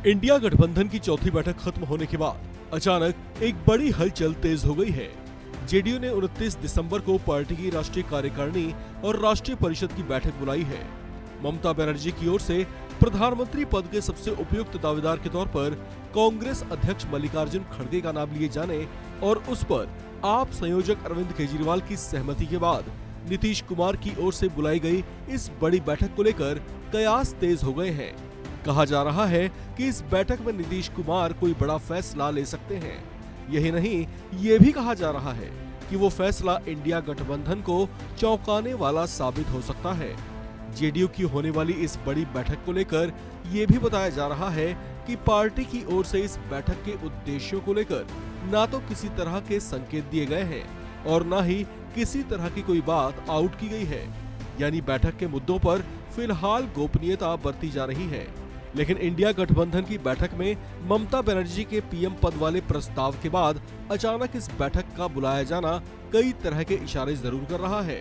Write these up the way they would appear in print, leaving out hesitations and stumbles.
India गठबंधन की चौथी बैठक खत्म होने के बाद अचानक एक बड़ी हलचल तेज हो गई है। जेडीयू ने 29 दिसंबर को पार्टी की राष्ट्रीय कार्यकारिणी और राष्ट्रीय परिषद की बैठक बुलाई है। ममता बनर्जी की ओर से प्रधानमंत्री पद के सबसे उपयुक्त दावेदार के तौर पर कांग्रेस अध्यक्ष मल्लिकार्जुन खड़गे का नाम लिए जाने और उस पर आप संयोजक अरविंद केजरीवाल की सहमति के बाद नीतीश कुमार की ओर से बुलाई गई इस बड़ी बैठक को लेकर कयास तेज हो गए हैं। कहा जा रहा है कि इस बैठक में नीतीश कुमार कोई बड़ा फैसला ले सकते हैं। यही नहीं, ये भी कहा जा रहा है कि वो फैसला इंडिया गठबंधन को चौंकाने वाला साबित हो सकता है। जेडीयू की होने वाली इस बड़ी बैठक को लेकर ये भी बताया जा रहा है कि पार्टी की ओर से इस बैठक के उद्देश्यों को लेकर ना तो किसी तरह के संकेत दिए गए हैं और ना ही किसी तरह की कोई बात आउट की गई है। यानी बैठक के मुद्दों पर फिलहाल गोपनीयता बरती जा रही है। लेकिन इंडिया गठबंधन की बैठक में ममता बनर्जी के पीएम पद वाले प्रस्ताव के बाद अचानक इस बैठक का बुलाया जाना कई तरह के इशारे जरूर कर रहा है।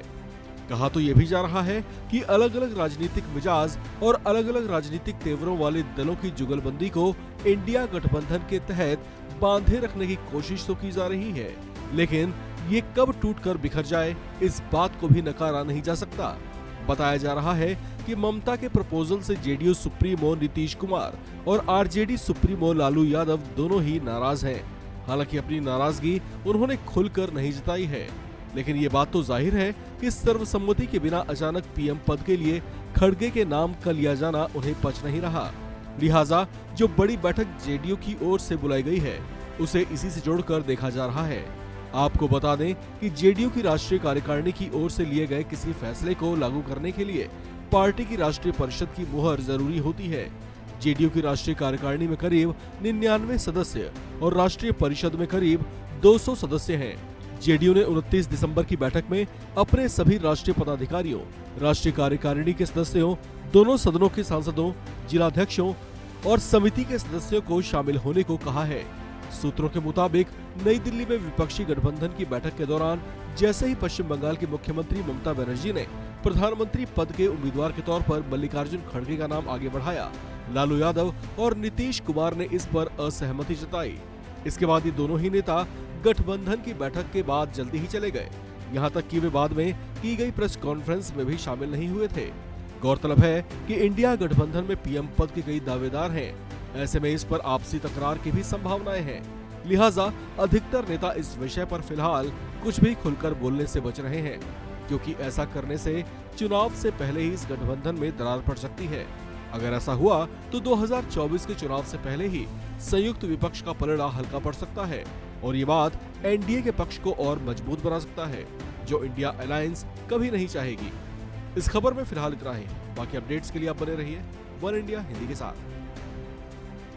कहा तो ये भी जा रहा है कि अलग अलग राजनीतिक मिजाज और अलग अलग राजनीतिक तेवरों वाले दलों की जुगलबंदी को इंडिया गठबंधन के तहत बांधे रखने की कोशिश तो की जा रही है, लेकिन ये कब टूटकर बिखर जाए इस बात को भी नकारा नहीं जा सकता। बताया जा रहा है कि ममता के प्रपोजल से जेडीयू सुप्रीमो नीतीश कुमार और आरजेडी सुप्रीमो लालू यादव दोनों ही नाराज हैं। हालांकि अपनी नाराजगी उन्होंने खुलकर नहीं जताई है, लेकिन ये बात तो जाहिर है कि सर्वसम्मति के बिना अचानक पीएम पद के लिए खड़गे के नाम का लिया जाना उन्हें पच नहीं रहा। लिहाजा जो बड़ी बैठक जेडीयू की ओर से बुलाई गई है उसे इसी से जोड़कर देखा जा रहा है। आपको बता दें कि जेडीयू की राष्ट्रीय कार्यकारिणी की ओर से लिए गए किसी फैसले को लागू करने के लिए पार्टी की राष्ट्रीय परिषद की मुहर जरूरी होती है। जेडीयू की राष्ट्रीय कार्यकारिणी में करीब 99 सदस्य और राष्ट्रीय परिषद में करीब 200 सदस्य हैं। जेडीयू ने 29 दिसंबर की बैठक में अपने सभी राष्ट्रीय पदाधिकारियों, राष्ट्रीय कार्यकारिणी के सदस्यों, दोनों सदनों के सांसदों, जिलाध्यक्षों और समिति के सदस्यों को शामिल होने को कहा है। सूत्रों के मुताबिक नई दिल्ली में विपक्षी गठबंधन की बैठक के दौरान जैसे ही पश्चिम बंगाल की मुख्यमंत्री ममता बनर्जी ने प्रधानमंत्री पद के उम्मीदवार के तौर पर मल्लिकार्जुन खड़गे का नाम आगे बढ़ाया, लालू यादव और नीतीश कुमार ने इस पर असहमति जताई। इसके बाद ये दोनों ही नेता गठबंधन की बैठक के बाद जल्दी ही चले गए। यहाँ तक कि वे बाद में की गई प्रेस कॉन्फ्रेंस में भी शामिल नहीं हुए थे। गौरतलब है कि इंडिया गठबंधन में पीएम पद के कई दावेदार हैं। ऐसे में इस पर आपसी तकरार की भी संभावनाएं हैं। लिहाजा अधिकतर नेता इस विषय पर फिलहाल कुछ भी खुलकर बोलने से बच रहे हैं, क्योंकि ऐसा करने से चुनाव से पहले ही इस गठबंधन में दरार पड़ सकती है। अगर ऐसा हुआ तो 2024 के चुनाव से पहले ही संयुक्त विपक्ष का पलड़ा हल्का पड़ सकता है और ये बात एनडीए के पक्ष को और मजबूत बना सकता है, जो इंडिया अलायंस कभी नहीं चाहेगी। इस खबर में फिलहाल इतना ही। बाकी अपडेट्स के लिए आप बने रहिए वन इंडिया हिंदी के साथ।